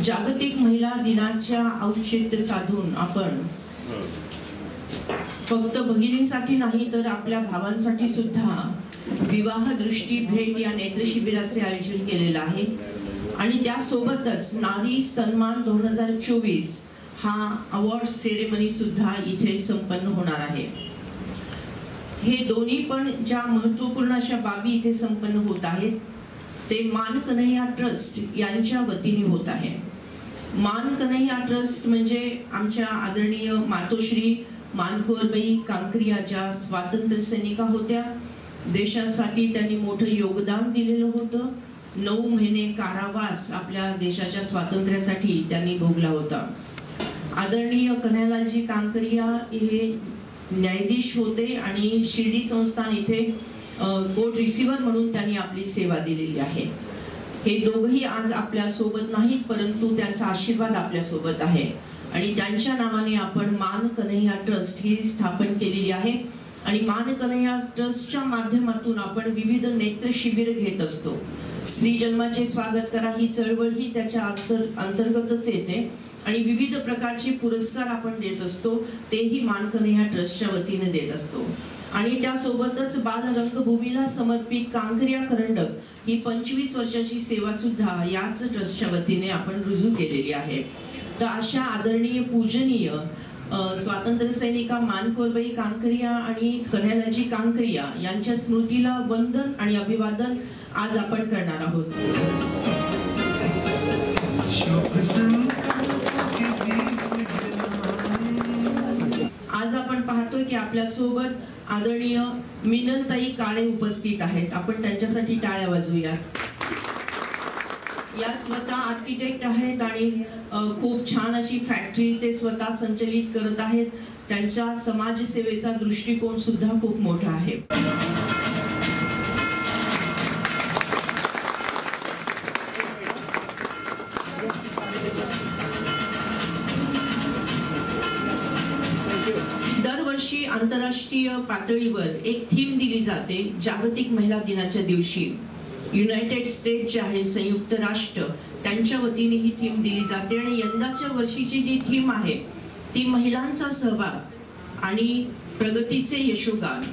जागतिक महिला दिनाच्या औचित्य साधून आपण फक्त भगिनींसाठी नाही तर आपल्या भावांसाठी सुद्धा विवाह दृष्टी भेट या नेत्र शिबिराचे आयोजन केलेले आहे आणि त्यासोबतच नारी सन्मान 2024 हा अवॉर्ड सेरेमनी सुद्धा इथे संपन्न होणार आहे। हे दोन्ही पण ज्या महत्त्वपूर्ण अशा बाबी इथे संपन्न होत आहेत ते मान कन्हैया ट्रस्ट यांच्या वतीने होत आहे। मान कन्हैया ट्रस्ट म्हणजे आमच्या आदरणीय मातोश्री मानकोरबाई कांकरिया ज्या स्वातंत्र्य सैनिका होत्या, देशासाठी त्यांनी मोठं योगदान दिलेलं होतं। 9 महिने कारावास आपल्या देशाच्या स्वातंत्र्यासाठी त्यांनी भोगला होता। आदरणीय कन्हैयालालजी कांकरिया हे न्यायाधीश होते आणि शिर्डी संस्थान इथे कोर्ट रिसिव्हर म्हणून त्यांनी आपली सेवा दिलेली आहे। हे दोघंही आज आपल्या सोबत नाहीत परंतु त्यांचा आशीर्वाद आपल्या सोबत आहे आणि त्यांच्या नावाने आपण मान कन्हैया ट्रस्ट ही स्थापन केलेली आहे आणि मान कन्हैया ट्रस्टच्या माध्यमातून आपण विविध नेत्र शिबिर घेत असतो। स्त्री जन्माचे स्वागत करा ही चळवळ ही त्याच्या अंतर्गतच येते आणि विविध प्रकारचे पुरस्कार आपण देत असतो, तेही मान कन्हैया ट्रस्टच्या वतीने देत असतो आणि त्यासोबतच बाल रंगभूमीला समर्पित कांकरिया करंडक ही 25 वर्षाची सेवा सुद्धा याच ट्रस्टच्या वतीने आपण रुजू केलेली आहे। तर अशा आदरणीय पूजनीय स्वातंत्र्य सैनिका मानकोरबाई कांकरिया आणि कन्हैयालालजी कांकरिया यांच्या स्मृतीला वंदन आणि अभिवादन आज आपण करणार आहोत। आज आपण पाहतोय की आपल्या सोबत आदरणीय मिनलताई काळे उपस्थित आहेत, आपण त्यांच्यासाठी टाळ्या वाजवूया। या स्वतः आर्किटेक्ट आहेत आणि खूप छान अशी फॅक्टरी ते स्वतः संचालित करत आहेत। त्यांच्या समाजसेवेचा दृष्टिकोन सुद्धा खूप मोठा आहे। दरवर्षी आंतरराष्ट्रीय पातळीवर एक थीम दिली जाते जागतिक महिला दिनाच्या दिवशी। युनायटेड स्टेट्स जे आहे संयुक्त राष्ट्र त्यांच्या वतीने ही थीम दिली जाते आणि यंदाच्या वर्षीची जी थीम आहे ती महिलांचा सहभाग आणि प्रगतीचे यशोगान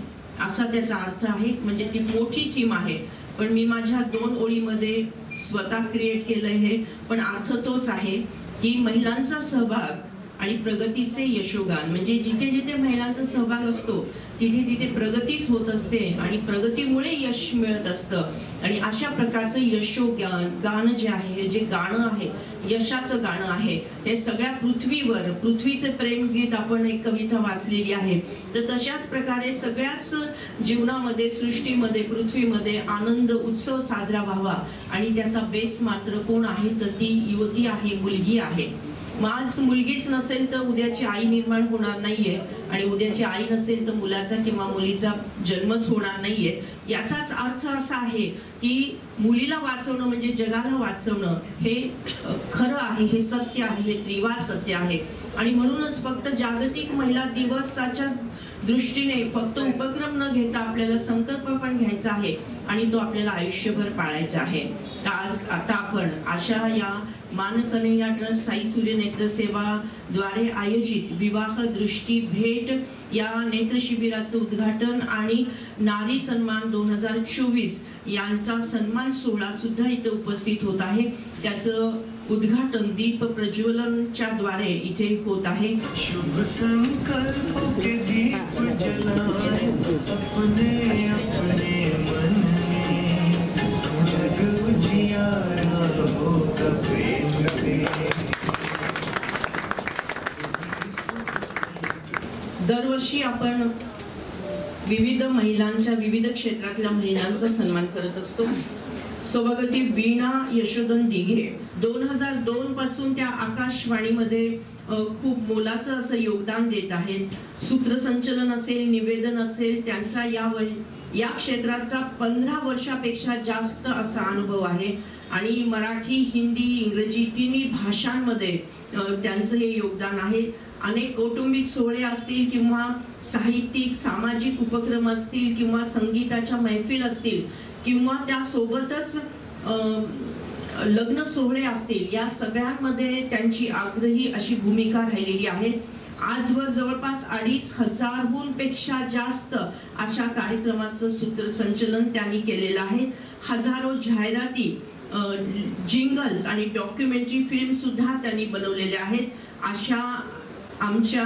असा त्याचा अर्थ आहे। म्हणजे ती मोठी थीम आहे पण मी माझ्या 2 ओळीमध्ये स्वतः क्रिएट केलंय हे, पण अर्थ तोच आहे की महिलांचा सहभाग आणि प्रगतीचे यशोगान। म्हणजे जिथे जिथे महिलांचा सहभाग असतो तिथे तिथे प्रगतीच होत असते आणि प्रगतीमुळे यश मिळत असतं आणि अशा प्रकारचं यशोगान गाणं जे आहे, हे जे गाणं आहे यशाचं गाणं आहे, हे सगळ्या पृथ्वीवर पृथ्वीचे प्रेमगीत आपण एक कविता वाचलेली आहे। तर तशाच प्रकारे सगळ्याच जीवनामध्ये सृष्टीमध्ये पृथ्वीमध्ये आनंद उत्सव साजरा व्हावा आणि त्याचा बेस मात्र कोण आहे तर ती युवती आहे, मुलगी आहे। आज मुलगीच नसेल तर उद्याची आई निर्माण होणार नाहीये आणि उद्याची आई नसेल तर मुलाचा किंवा मुलीचा जन्मच होणार नाहीये। याचाच अर्थ असा आहे की मुलीला वाचवणं म्हणजे जगाला वाचवणं हे खरं आहे, हे सत्य आहे, हे त्रिवार सत्य आहे आणि म्हणूनच फक्त जागतिक महिला दिवसाच्या दृष्टीने फक्त उपक्रम न घेता आपल्याला संकल्प पण घ्यायचा आहे आणि तो आपल्याला आयुष्यभर पाळायचा आहे। आज आता आपण अशा या मान कन्हैया ट्रस्ट साई सूर्य नेत्र सेवा द्वारे आयोजित विवाह दृष्टी भेट या नेत्र शिबिराचं उद्घाटन आणि नारी सन्मान 2024 यांचा सन्मान सोहळा सुद्धा इथे उपस्थित होत आहे। त्याचं उद्घाटन दीप प्रज्वलनच्या द्वारे इथे होत आहे। शुभ संकल्प के दीप जलाए अपने अपने मन में जग उजियारा होगा प्रेम से। दरवर्षी आपण विविध महिलांच्या विविध क्षेत्रातल्या महिलांचा सन्मान करत असतो। सौभाग्यवती वीणा यशोधन दिघे 2002 पासून त्या आकाशवाणीमध्ये खूप मोलाचं असं योगदान देत आहेत। सूत्रसंचलन असेल, निवेदन असेल, त्यांचा या क्षेत्राचा 15 वर्षापेक्षा जास्त असा अनुभव आहे आणि मराठी, हिंदी, इंग्रजी तिन्ही भाषांमध्ये त्यांचं हे योगदान आहे। अनेक कौटुंबिक सोहळे असतील किंवा साहित्यिक सामाजिक उपक्रम असतील किंवा संगीताच्या मैफिल असतील किंवा त्यासोबतच लग्न सोहळे असतील या सगळ्यांमध्ये त्यांची आग्रही अशी भूमिका राहिलेली आहे। आजवर जवळपास 2500हून पेक्षा जास्त अशा कार्यक्रमाचं सूत्रसंचलन त्यांनी केलेलं आहे। हजारो जाहिराती, जिंगल्स आणि डॉक्युमेंटरी फिल्म सुद्धा त्यांनी बनवलेल्या आहेत। अशा आमच्या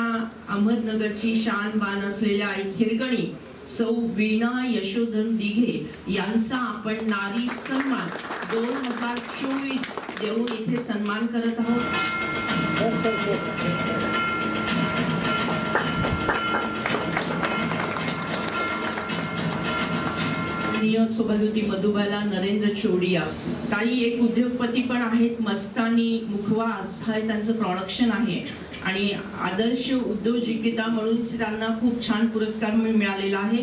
अहमदनगरची शान बान असलेल्या हिरगणी सौ वीणा यशोधन दिघे यांचा आपण नारी सन्मान 2024 देऊन इथे सन्मान करत आहोत। सौभाग्यवती मधुबाला नरेंद्र चोडिया ताई एक उद्योगपती पण आहेत। मस्तानी मुखवास हा त्यांचं प्रोडक्शन आहे आणि आदर्श उद्योजिका म्हणून त्यांना खूप छान पुरस्कार मिळालेला आहे।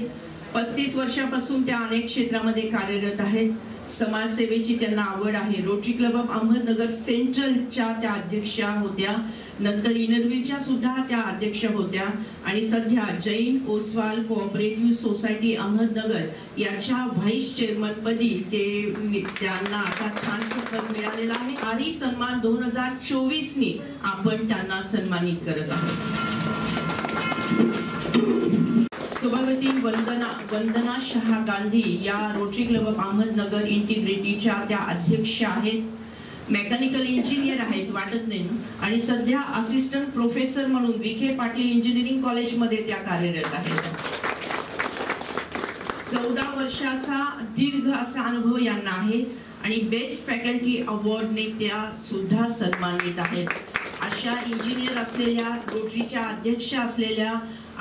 35 वर्षापासून त्या अनेक क्षेत्रामध्ये कार्यरत आहेत। समाजसेवेची त्यांना आवड आहे। रोटरी क्लब ऑफ अहमदनगर सेंट्रलच्या त्या अध्यक्षा होत्या, नंतर इनरव्हिलच्या सुद्धा त्या अध्यक्ष होत्या आणि सध्या जैन ओसवाल कोऑपरेटिव्ह सोसायटी अहमदनगर याच्या व्हाईस चेअरमन पदी त्यांना आता छानसं पद मिळालेलं आहे। नारी सन्मान 2024 नी आपण त्यांना सन्मानित करत आहोत। सौभाग्यवती वंदना शहा गांधी या रोटरी क्लब ऑफ अहमदनगर इंटिग्रिटीच्या त्या अध्यक्ष आहेत। मेकॅनिकल इंजिनियर आहेत, वाटत नाही, आणि सध्या असिस्टंट प्रोफेसर म्हणून विखे पाटील इंजिनिअरिंग कॉलेजमध्ये त्या कार्यरत आहेत। 14 वर्षाचा दीर्घ असा अनुभव यांना आहे आणि बेस्ट फॅकल्टी अवॉर्डने त्या सुद्धा सन्मानित आहेत। अशा इंजिनियर असलेल्या, रोटरीच्या अध्यक्ष असलेल्या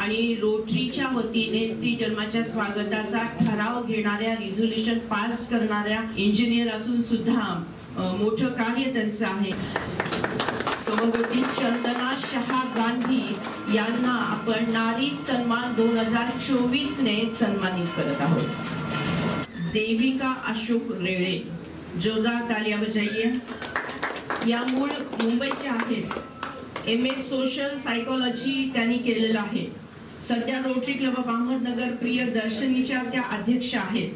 आणि रोटरीच्या वतीने स्त्री जन्माच्या स्वागताचा ठराव घेणाऱ्या, रिझोल्यूशन पास करणाऱ्या इंजिनियर असून सुद्धा मोठं कार्य त्यांचं आहे। सौभाग्यवती चंदना शहा गांधी यांना आपण नारी सन्मान 2024 ने सन्मानित करत आहोत। देविका अशोक रेळे, जोरदार तालियां बजाइए। या मूळ मुंबईच्या आहेत। MA सोशल सायकोलॉजी त्यांनी केलेलं आहे। सध्या रोटरी क्लब ऑफ अहमदनगर प्रियदर्शनीच्या त्या अध्यक्ष आहेत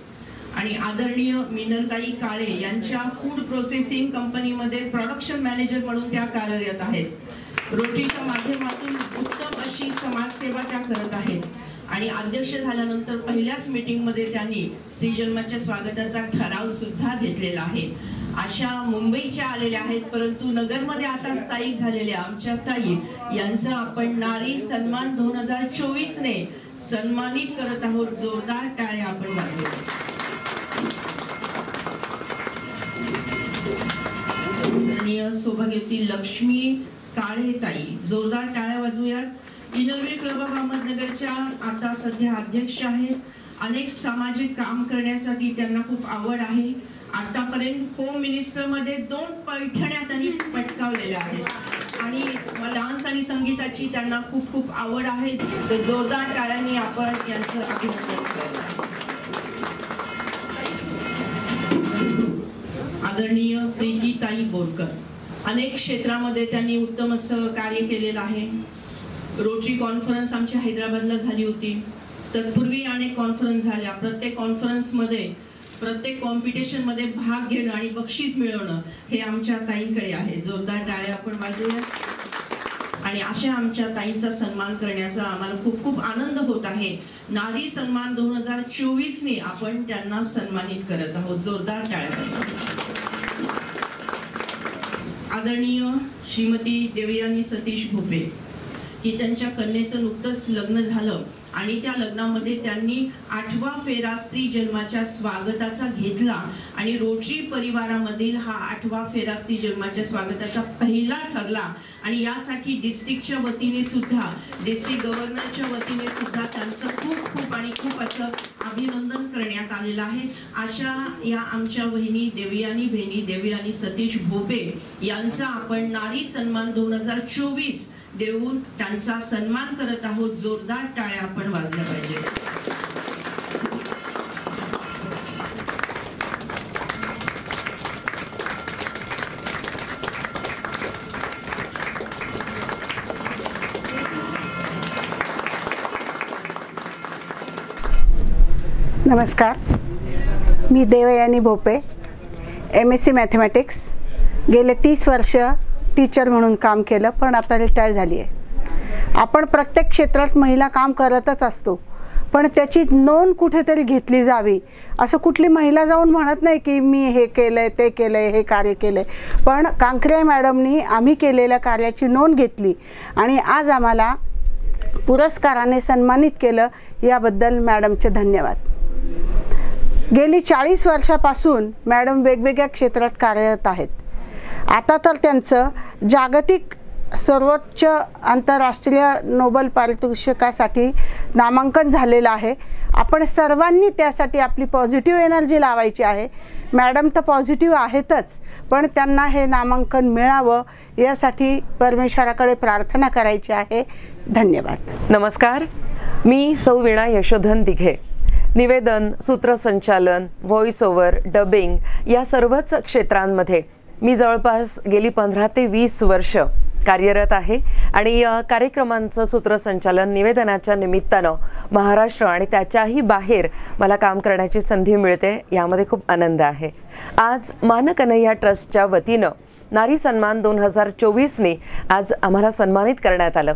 आणि आदरणीय मिनलताई काळे यांच्या फूड प्रोसेसिंग कंपनीमध्ये प्रोडक्शन मॅनेजर म्हणून त्या कार्यरत आहेत। रोटरीच्या माध्यमातून उत्तम अशी समाजसेवा त्या करत आहेत आणि अध्यक्ष झाल्यानंतर पहिल्याच मीटिंग मध्ये त्यांनी स्त्री जन्माच्या स्वागताचा ठराव सुद्धा घेतलेला आहे। अशा मुंबईच्या आलेल्या आहेत, परंतु नगरमध्ये आता स्थायिक झालेल्या आमच्या ताई यांचा आपण नारी सन्मान 2024 ने सन्मानित करत आहोत। जोरदार टाळ्या आपण वाजवूया। सौभाग्यवती लक्ष्मी काळे ताई, जोरदार टाळ्या वाजवूयात। इनरव्हिल क्लब ऑफ अहमदनगरच्या आता सध्या अध्यक्ष आहेत। अनेक सामाजिक काम करण्यासाठी त्यांना खूप आवड आहे। आतापर्यंत होम मिनिस्टर मध्ये 2 पैठण्या त्यांनी पटकावलेल्या आहेत आणि डान्स आणि संगीताची त्यांना खूप खूप आवड आहे। तर जोरदार टाळ्यांनी आपण यांचं अभिनंदन करूया। आदरणीय प्रीतीताई बोरकर, अनेक क्षेत्रामध्ये त्यांनी उत्तम असं कार्य केलेलं आहे। रोटरी कॉन्फरन्स आमच्या हैदराबादला झाली होती, तत्पूर्वी अनेक कॉन्फरन्स झाल्या। प्रत्येक कॉन्फरन्स मध्ये, प्रत्येक कॉम्पिटिशन मध्ये भाग घेणं आणि बक्षीस मिळवणं हे आमच्या ताईंकडे आहे। जोरदार टाळ्या आपण वाजवूया। आणि अशा आमच्या ताईंचा सन्मान करण्याचा आम्हाला खूप खूप आनंद होत आहे। नारी सन्मान 2024 ने आपण त्यांना सन्मानित करत आहोत। जोरदार टाळ्या वाजवा। आदरणीय श्रीमती देवयानी सतीश भोपे की त्यांच्या कन्येचं नुकतंच लग्न झालं आणि त्या लग्नामध्ये त्यांनी 8वा फेरा स्त्री जन्माच्या स्वागताचा घेतला आणि रोटरी परिवारामधील हा 8वा फेरा स्त्री जन्माच्या स्वागताचा पहिला ठरला आणि यासाठी डिस्ट्रिक्टच्या वतीने सुद्धा, डिस्ट्रिक्ट गव्हर्नरच्या वतीने सुद्धा त्यांचं खूप खूप आणि खूप असं अभिनंदन करण्यात आलेलं आहे। अशा या आमच्या वहिनी देवयानी सतीश भोपे यांचा आपण नारी सन्मान 2024 देऊन त्यांचा सन्मान करत आहोत। जोरदार टाळ्या आपण वाजल्या पाहिजे। नमस्कार, मी देवयानी भोपे, MSc मॅथमॅटिक्स, गेले 30 वर्ष टीचर म्हणून काम केलं, पण आता रिटायर झाली आहे. आपण प्रत्येक क्षेत्रात महिला काम करतच असतो, पण त्याची नोंद कुठेतरी घेतली जावी. असं कुठली महिला जाऊन म्हणत नाही की मी हे केलं आहे, ते केलं आहे, हे कार्य केलं आहे. पण कांकरिया मॅडमनी आम्ही केलेल्या कार्याची नोंद घेतली आणि आज आम्हाला पुरस्काराने सन्मानित केलं. याबद्दल मॅडमचे धन्यवाद. गेली 40 वर्षापासून मॅडम वेगवेगळ्या क्षेत्रात कार्यरत आहेत. आता तर त्यांचं जागतिक सर्वोच्च आंतरराष्ट्रीय नोबेल पारितोषिकासाठी नामांकन झालेलं आहे. आपण सर्वांनी त्यासाठी आपली पॉझिटिव्ह एनर्जी लावायची आहे. मॅडम तर पॉझिटिव्ह आहेतच, पण त्यांना हे नामांकन मिळावं यासाठी परमेश्वराकडे प्रार्थना करायची आहे. धन्यवाद. नमस्कार, मी सौ वीणा यशोधन दिघे. निवेदन, सूत्रसंचालन, व्हॉइस ओव्हर, डबिंग या सर्वच क्षेत्रांमध्ये मी जवळपास गेली 15 ते 20 वर्ष कार्यरत आहे आणि कार्यक्रमांचं सूत्रसंचालन, निवेदनाच्या निमित्तानं महाराष्ट्र आणि त्याच्याही बाहेर मला काम करण्याची संधी मिळते. यामध्ये खूप आनंद आहे. आज मान कन्हैया ट्रस्टच्या वतीनं नारी सन्मान 2024ने आज आम्हाला सन्मानित करण्यात आलं.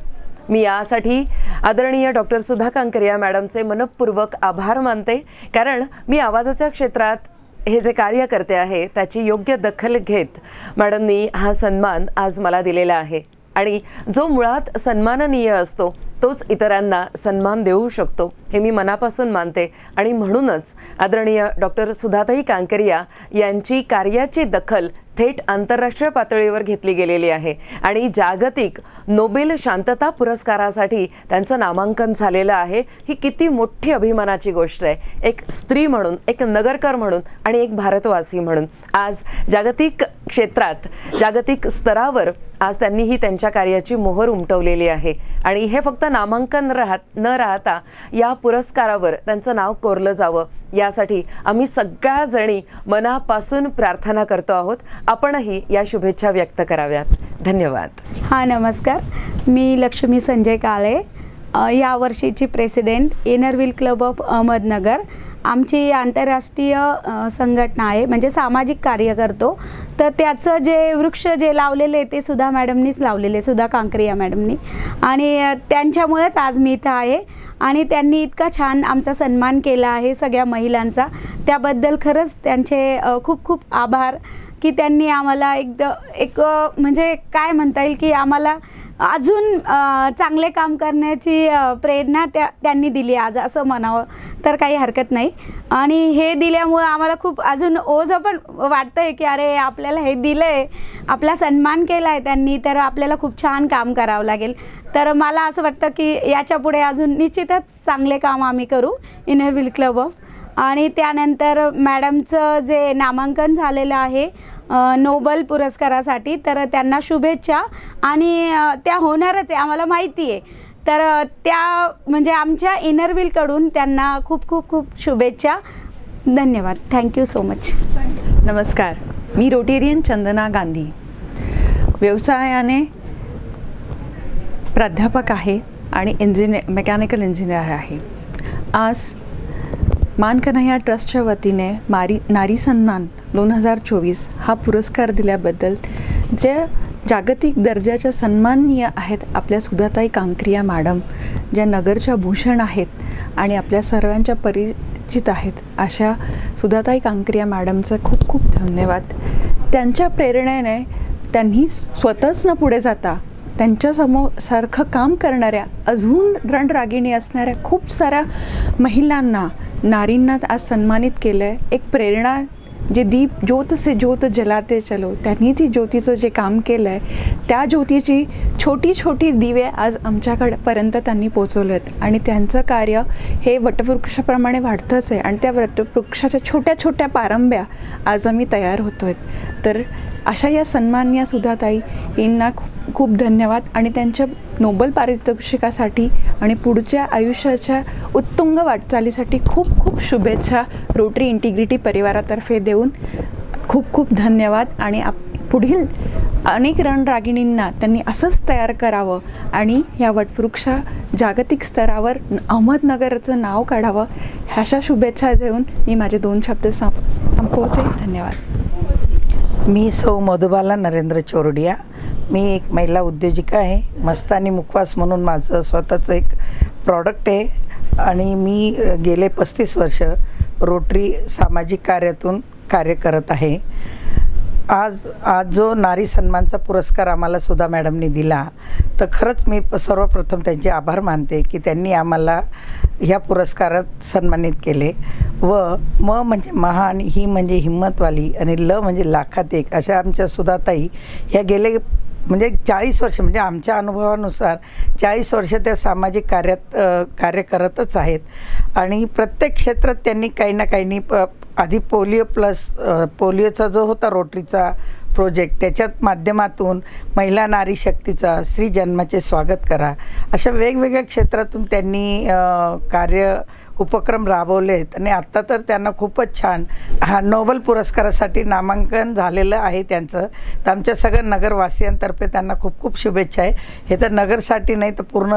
मी यासाठी आदरणीय डॉक्टर सुधा कांकरिया मॅडमचे मनपूर्वक आभार मानते, कारण मी आवाजाच्या क्षेत्रात हे जे कार्य करते आहे त्याची योग्य दखल घेत मॅडमनी हा सन्मान आज मला दिलेला आहे. आणि जो मुळात सन्माननीय असतो तोच इतरांना सन्मान देऊ शकतो हे मी मनापासून मानते. आणि म्हणूनच आदरणीय डॉक्टर सुधाताई कांकरिया यांची कार्याची दखल थेट आंतरराष्ट्रीय पातळीवर घेतली गेलेली आहे आणि जागतिक नोबेल शांतता पुरस्कारासाठी त्यांचं नामांकन झालेलं आहे. ही किती मोठी अभिमानाची गोष्ट आहे. एक स्त्री म्हणून, एक नगरकर म्हणून आणि एक भारतवासी म्हणून आज जागतिक क्षेत्रात, जागतिक स्तरावर आज त्यांनीही त्यांच्या कार्याची मोहर उमटवलेली आहे. आणि हे फक्त नामांकन न राहता या पुरस्कारावर त्यांचं नाव कोरलं जावं यासाठी आम्ही सगळ्या जणी मनापासून प्रार्थना करतो आहोत. आपणही या शुभेच्छा व्यक्त कराव्यात. धन्यवाद. हां, नमस्कार. मी लक्ष्मी संजय काळे, या वर्षीची president inner wheel club of Ahmednagar. आमची आंतरराष्ट्रीय संघटना आहे, म्हणजे सामाजिक कार्य करतो. तर त्याचं जे वृक्ष जे लावलेले ते सुधा मॅडमनीच लावलेले, सुधा कांकरिया मॅडमनी. आणि त्यांच्यामुळेच आज मी इथं आहे. आणि त्यांनी इतका छान आमचा सन्मान केला आहे सगळ्या महिलांचा. त्याबद्दल खरंच त्यांचे खूप खूप आभार की त्यांनी आम्हाला एक म्हणजे काय म्हणता येईल की आम्हाला अजून चांगले काम करण्याची प्रेरणा त्यांनी दिली आज, असं म्हणावं तर काही हरकत नाही. आणि हे दिल्यामुळं आम्हाला खूप अजून ओझं पण वाटतं आहे की अरे आपल्याला हे दिलं आहे, आपला सन्मान केला आहे त्यांनी, तर आपल्याला खूप छान काम करावं लागेल. तर मला असं वाटतं की याच्या पुढे अजून निश्चितच चांगले काम आम्ही करू इनर व्हील क्लब ऑफ. आणि त्यानंतर मॅडमचं जे नामांकन झालेलं आहे नोबेल पुरस्कारासाठी, तर त्यांना शुभेच्छा. आणि त्या होणारच आहे आम्हाला माहिती आहे. तर त्या म्हणजे आमच्या इनर व्हीलकडून त्यांना खूप खूप खूप शुभेच्छा. धन्यवाद. Thank you so much. नमस्कार, मी रोटेरियन चंदना गांधी. व्यवसायाने प्राध्यापक आहे आणि मेकॅनिकल इंजिनियर आहे. आज मान कन्हैया ट्रस्टच्या वतीने नारी सन्मान 2024 हा पुरस्कार दिल्याबद्दल जे जागतिक दर्जाच्या सन्माननीय आहेत आपल्या सुधाताई कांकरिया मॅडम, ज्या नगरच्या भूषण आहेत आणि आपल्या सर्वांच्या परिचित आहेत, अशा सुधाताई कांकरिया मॅडमचं खूप खूप धन्यवाद. त्यांच्या प्रेरणेने त्यांनी स्वतःच न पुढे जाता त्यांच्यासमोर सारखं काम करणाऱ्या, अजून रणरागिणी असणाऱ्या खूप साऱ्या महिलांना, नारींना आज सन्मानित केलं आहे. एक प्रेरणा जे दीप ज्योत से ज्योत जलाते चलो, त्यांनी ती ज्योतीचं जे काम केलं आहे त्या ज्योतीची छोटी छोटी दिवे आज आमच्याकडपर्यंत त्यांनी पोचवले आहेत. आणि त्यांचं कार्य हे वटवृक्षाप्रमाणे वाढतंच आहे आणि त्या वटवृक्षाच्या छोट्या छोट्या पारंब्या आज आम्ही तयार होतो आहेत. तर अशा या सन्माननीय सुधाताई यांना खूप खूप धन्यवाद. आणि त्यांच्या नोबेल पारितोषिकासाठी आणि पुढच्या आयुष्याच्या उत्तुंग वाटचालीसाठी खूप खूप शुभेच्छा रोटरी इंटिग्रिटी परिवारातर्फे देऊन खूप खूप धन्यवाद. आणि पुढील अनेक रणरागिणींना त्यांनी असंच तयार करावं आणि या वटवृक्षा जागतिक स्तरावर अहमदनगरचं नाव काढावं, ह्याच्या शुभेच्छा देऊन मी माझे 2 शब्द संपवते. धन्यवाद. मी सौ मधुबाला नरेंद्र चोरडिया. मी एक महिला उद्योजिका आहे. मस्तानी मुखवास म्हणून माझं स्वतःचं एक प्रॉडक्ट आहे आणि मी गेले 35 वर्ष रोटरी सामाजिक कार्यातून कार्य करत आहे. आज जो नारी सन्मानचा पुरस्कार आम्हाला सुधा मॅडमनी दिला, तर खरंच मी सर्वप्रथम त्यांचे आभार मानते की त्यांनी आम्हाला ह्या पुरस्कारात सन्मानित केले. व म म्हणजे महान, ही म्हणजे हिम्मतवाली आणि ल म्हणजे लाखात एक अशा आमच्या सुधाताई ह्या गेले म्हणजे 40 वर्ष म्हणजे आमच्या अनुभवानुसार 40 वर्ष त्या सामाजिक कार्यात कार्य करतच आहेत. आणि प्रत्येक क्षेत्रात त्यांनी काही ना काही आधी पोलिओ प्लस पोलिओचा जो होता रोटरीचा प्रोजेक्ट, त्याच्यात माध्यमातून महिला नारी शक्तीचा, स्त्री जन्माचे स्वागत करा, अशा वेगवेगळ्या क्षेत्रातून त्यांनी उपक्रम राबवलेत. आणि आत्ता तर त्यांना खूपच छान हा नोबेल पुरस्कारासाठी नामांकन झालेलं आहे त्यांचं. तर आमच्या सगळ्या नगरवासियांतर्फे त्यांना खूप खूप शुभेच्छा आहे. हे तर नगरसाठी नाही तर पूर्ण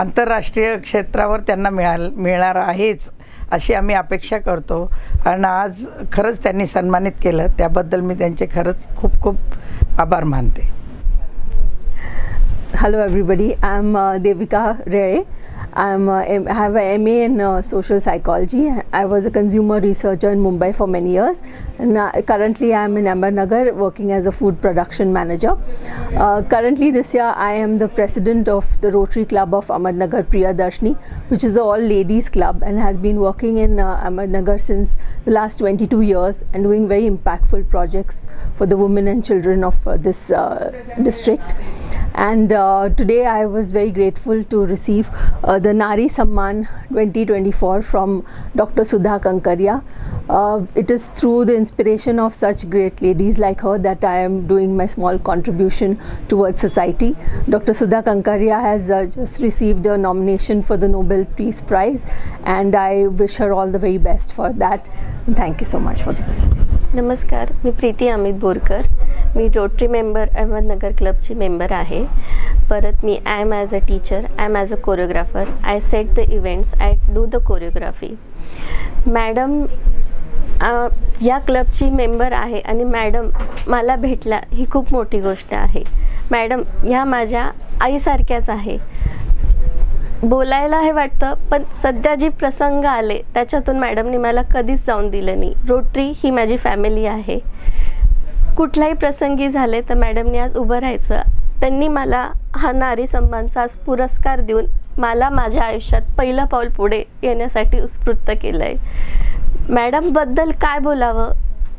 आंतरराष्ट्रीय क्षेत्रावर त्यांना मिळणार आहेच अशी आम्ही अपेक्षा करतो. आणि आज खरंच त्यांनी सन्मानित केलं, त्याबद्दल मी त्यांचे खरंच खूप खूप आभार मानते. Hello everybody, I'm Devika Ray. I have an MA in social psychology. I was a consumer researcher in Mumbai for many years, and currently I am in Ahmednagar working as a food production manager. Currently this year I am the president of the Rotary Club of Ahmednagar Priyadarshini, which is an all ladies club and has been working in Ahmednagar since the last 22 years and doing very impactful projects for the women and children of this district. And today I was very grateful to receive the Nari Samman 2024 from Dr. Sudha Kankaria. It is through the inspiration of such great ladies like her that I am doing my small contribution towards society. Dr. Sudha Kankaria has just received a nomination for the Nobel Peace Prize, and I wish her all the very best for that. And thank you so much for that. नमस्कार, मी प्रीती अमित बोरकर. मी Rotary member Ahmednagar क्लबची member आहे. परत मी I am as a teacher, I am as a choreographer. I set the events, I do the choreography. Madam या क्लबची member आहे आणि मॅडम मला भेटला ही खूप मोठी गोष्ट आहे. मॅडम ह्या माझ्या आईसारख्याच आहे. बोलायला हे वाटतं, पण सध्या जी प्रसंग आले त्याच्यातून मॅडमनी मला कधीच जाऊन दिलं नाही. रोटरी ही माझी फॅमिली आहे. कुठलाही प्रसंगी झाले तर मॅडमनी आज उभं राहायचं. त्यांनी मला हा नारी सन्मानचा आज पुरस्कार देऊन मला माझ्या आयुष्यात पहिलं पाऊल पुढे येण्यासाठी उत्स्फूर्त केलं आहे. मॅडमबद्दल काय बोलावं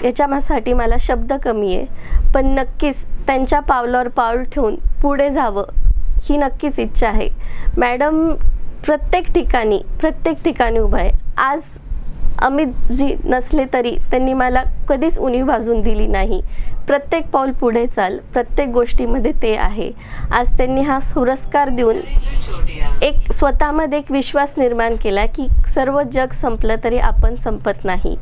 याच्यासाठी मला शब्द कमी आहे, पण नक्कीच त्यांच्या पावलावर पाऊल ठेवून पुढे जावं ही नक्कीच इच्छा आहे. मॅडम प्रत्येक ठिकाणी उभा आहे. आज अमितजी नसले तरी त्यांनी मला कधीच उणीव भाजून दिली नाही. प्रत्येक पाऊल पुढे चाल, प्रत्येक गोष्टीमध्ये ते आहे. आज त्यांनी हा पुरस्कार देऊन एक स्वतःमध्ये एक विश्वास निर्माण केला की सर्व जग संपलं तरी आपण संपत नाही.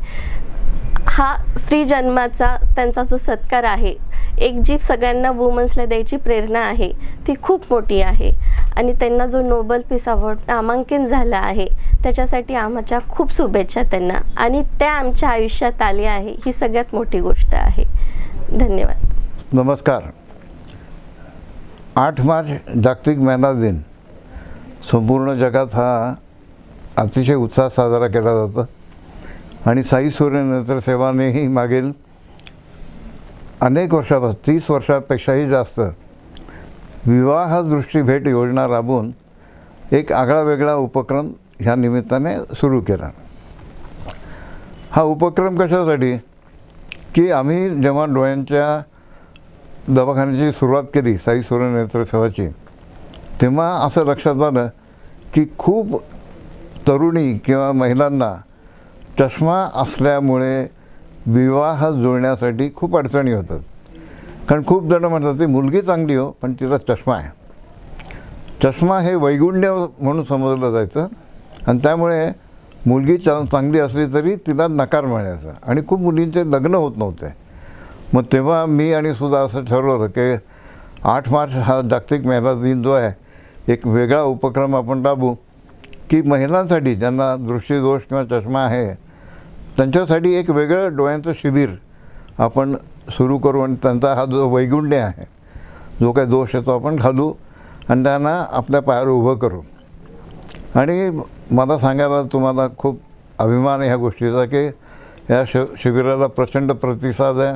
हा स्त्री जन्माचा त्यांचा जो सत्कार आहे, एक जी सगळ्यांना वुमन्सला द्यायची प्रेरणा आहे ती खूप मोठी आहे. आणि त्यांना जो नोबेल पीस अवॉर्ड नामांकन झाला आहे त्याच्यासाठी आमच्या खूप शुभेच्छा त्यांना. आणि त्या आमच्या आयुष्यात आले आहे ही सगळ्यात मोठी गोष्ट आहे. धन्यवाद. नमस्कार. 8 मार्च जागतिक महिला दिन संपूर्ण जगात हा अतिशय उत्साहात साजरा केला जातो. आणि साई सूर्य नेत्र सेवानेही मागील अनेक वर्षापासून 30 वर्षापेक्षाही जास्त विवाह दृष्टी भेट योजना राबवून एक आगळा वेगळा उपक्रम ह्या निमित्ताने सुरू केला. हा उपक्रम कशासाठी की आम्ही जेव्हा डोळ्यांच्या दवाखान्याची सुरुवात केली साई सूर्य नेत्र सेवाची, तेव्हा असं लक्षात आलं की खूप तरुणी किंवा महिलांना चष्मा असल्यामुळे विवाह जुळण्यासाठी खूप अडचणी होतात. कारण खूप जणं म्हणतात ती मुलगी चांगली हो पण तिला चष्मा आहे. चष्मा हे वैगुण्य म्हणून समजलं जायचं आणि त्यामुळे मुलगी चांगली असली तरी तिला नकार मिळायचा आणि खूप मुलींचे लग्न होत नव्हते. मग तेव्हा मी आणि सुद्धा असं ठरवलं की 8 मार्च हा जागतिक महिला दिन जो आहे एक वेगळा उपक्रम आपण राबवू की महिलांसाठी ज्यांना दृष्टीदोष किंवा चष्मा आहे त्यांच्यासाठी एक वेगळं डोळ्यांचं शिबिर आपण सुरू करू आणि त्यांचा हा जो वैगुण्य आहे, जो काही दोष आहे तो आपण घालू आणि त्यांना आपल्या पायावर उभं करू. आणि मला सांगायला तुम्हाला खूप अभिमान आहे ह्या गोष्टीचा की या शिबिराला प्रचंड प्रतिसाद आहे.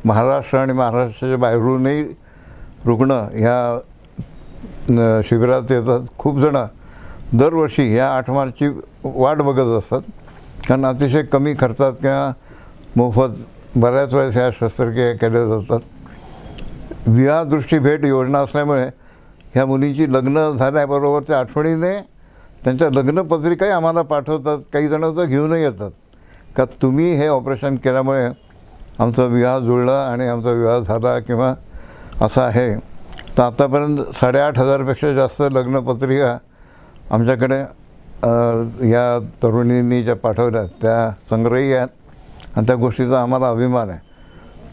महाराष्ट्र आणि महाराष्ट्राच्या बाहेरूनही रुग्ण ह्या शिबिरात येतात. खूप जणं दरवर्षी ह्या 8 मार्चची वाट बघत असतात, कारण अतिशय कमी खर्चात किंवा मोफत बऱ्याच वेळेस ह्या शस्त्रक्रिया केल्या जातात. विवाहदृष्टी भेट योजना असल्यामुळे ह्या मुलींची लग्न झाल्याबरोबर त्या आठवणीने त्यांच्या लग्नपत्रिकाही आम्हाला पाठवतात. काही जणं तर घेऊनही येतात का तुम्ही हे ऑपरेशन केल्यामुळे आमचा विवाह जुळला आणि आमचा विवाह झाला किंवा असा आहे. तर आतापर्यंत 8,500पेक्षा जास्त लग्नपत्रिका आमच्याकडे या तरुणींनी ज्या पाठवल्या त्या संग्रही आहेत आणि त्या गोष्टीचा आम्हाला अभिमान आहे.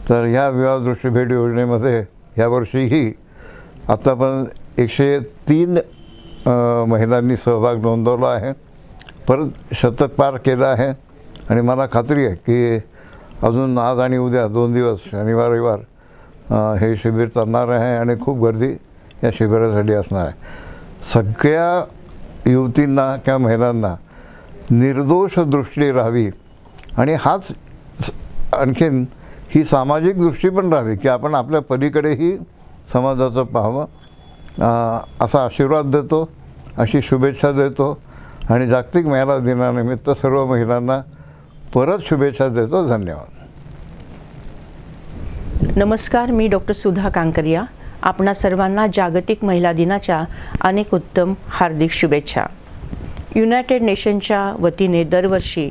तर ह्या विवाहदृष्टी भेट योजनेमध्ये यावर्षीही आत्तापर्यंत 103 महिलांनी सहभाग नोंदवला आहे. परत शतक पार केलं आहे आणि मला खात्री आहे की अजून आज आणि उद्या 2 दिवस शनिवार रविवार हे शिबिर चालणार आहे आणि खूप गर्दी या शिबिरासाठी असणार आहे. सगळ्या युवतींना किंवा महिलांना निर्दोष दृष्टी राहावी आणि हाच आणखीन ही सामाजिक दृष्टी पण राहावी की आपण आपल्या पलीकडेही समाजाचं पाहावं, असा आशीर्वाद देतो, अशी शुभेच्छा देतो आणि जागतिक महिला दिनानिमित्त सर्व महिलांना परत शुभेच्छा देतो. धन्यवाद. नमस्कार, मी डॉक्टर सुधा कांकरिया. आपणा सर्वांना जागतिक महिला दिनाच्या अनेक उत्तम हार्दिक शुभेच्छा. युनायटेड नेशनच्या वतीने दरवर्षी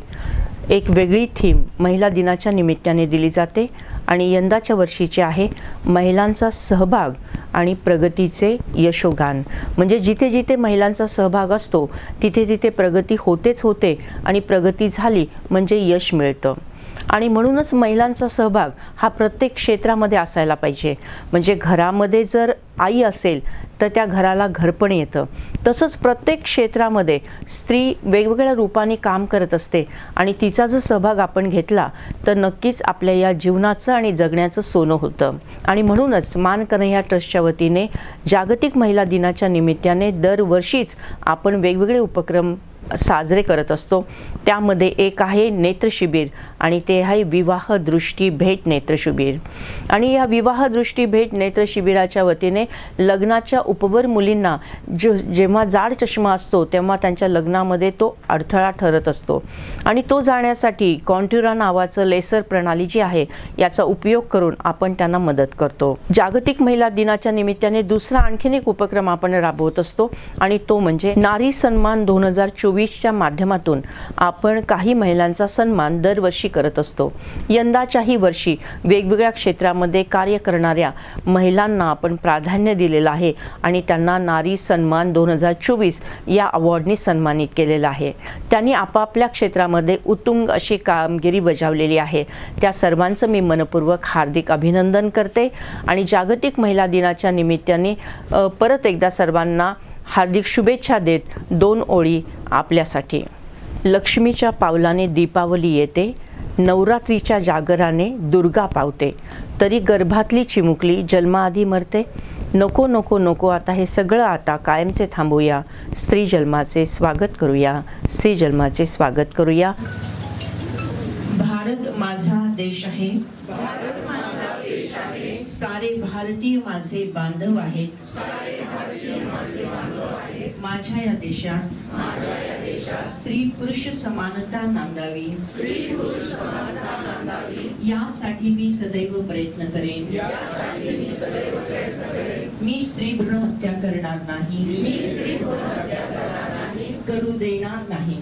एक वेगळी थीम महिला दिनाच्या निमित्ताने दिली जाते आणि यंदाच्या वर्षीचे आहे महिलांचा सहभाग आणि प्रगतीचे यशोगान. म्हणजे जिथे जिथे महिलांचा सहभाग असतो तिथे तिथे प्रगती होतेच होते आणि प्रगती झाली म्हणजे यश मिळतं. आणि म्हणूनच महिलांचा सहभाग हा प्रत्येक क्षेत्रामध्ये असायला पाहिजे. म्हणजे घरामध्ये जर आई असेल तर त्या घराला घरपण येतं. तसंच प्रत्येक क्षेत्रामध्ये स्त्री वेगवेगळ्या रूपाने काम करत असते आणि तिचा जर सहभाग आपण घेतला तर नक्कीच आपल्या या जीवनाचं आणि जगण्याचं सोनं होतं. आणि म्हणूनच मान कन्हैया ट्रस्टच्या वतीने जागतिक महिला दिनाच्या निमित्ताने दरवर्षीच आपण वेगवेगळे उपक्रम साजरे करत असतो. त्यामध्ये एक आहे नेत्रशिबिर आणि ते आहे विवाह दृष्टी भेट नेत्रशिबिर. आणि या विवाह दृष्टी भेट नेत्रशिबिराच्या वतीने लग्नाच्या उपवर मुलींना जेव्हा जाड चष्मा असतो तेव्हा त्यांच्या लग्नामध्ये तो अडथळा ठरत असतो आणि तो जाण्यासाठी कॉन्ट्युरा नावाचं लेसर प्रणाली जी आहे याचा उपयोग करून आपण त्यांना मदत करतो. जागतिक महिला दिनाच्या निमित्ताने दुसरा आणखीन एक उपक्रम आपण राबवत असतो आणि तो म्हणजे नारी सन्मान 2024च्या माध्यमातून आपण काही महिलांचा सन्मान दरवर्षी करत असतो. यंदाच्याही वर्षी वेगवेगळ्या क्षेत्रामध्ये कार्य करणाऱ्या महिलांना आपण प्राधान्य दिलेलं आहे आणि त्यांना नारी सन्मान 2024 या अवॉर्डनी सन्मानित केलेलं आहे. त्यांनी आपापल्या क्षेत्रामध्ये उत्तुंग अशी कामगिरी बजावलेली आहे. त्या सर्वांचं मी मनपूर्वक हार्दिक अभिनंदन करते आणि जागतिक महिला दिनाच्या निमित्ताने परत एकदा सर्वांना हार्दिक शुभेच्छा देत 2 ओळी आपल्यासाठी. लक्ष्मीच्या पावलाने दीपावली येते, नवरात्रीच्या जागराने दुर्गा पावते, तरी गर्भातली चिमुकली जन्माआधी मरते. नको नको नको आता हे सगळं आता कायमचे थांबूया, स्त्री जन्माचे स्वागत करूया, स्त्री जन्माचे स्वागत करूया. भारत माझा देश आहे, सारे भारतीय माझे बांधव आहेत. माझ्या या देशात स्त्री पुरुष समानता नांदावी, यासाठी मी सदैव प्रयत्न करेन. मी स्त्री भ्रूण हत्या करणार नाही, करू देणार नाही.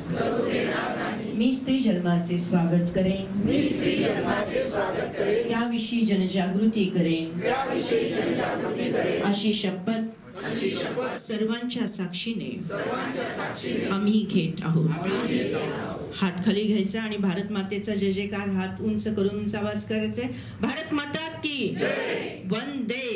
मी स्त्री जन्माचे स्वागत करेन, त्याविषयी जनजागृती करेन, अशी शपथ सर्वांच्या साक्षीने आम्ही घेत आहोत. हात खाली घ्यायचा आणि भारत मातेचा जय जयकार हात उंच करून उंच आवाज करायचे. भारत माता की वंदे.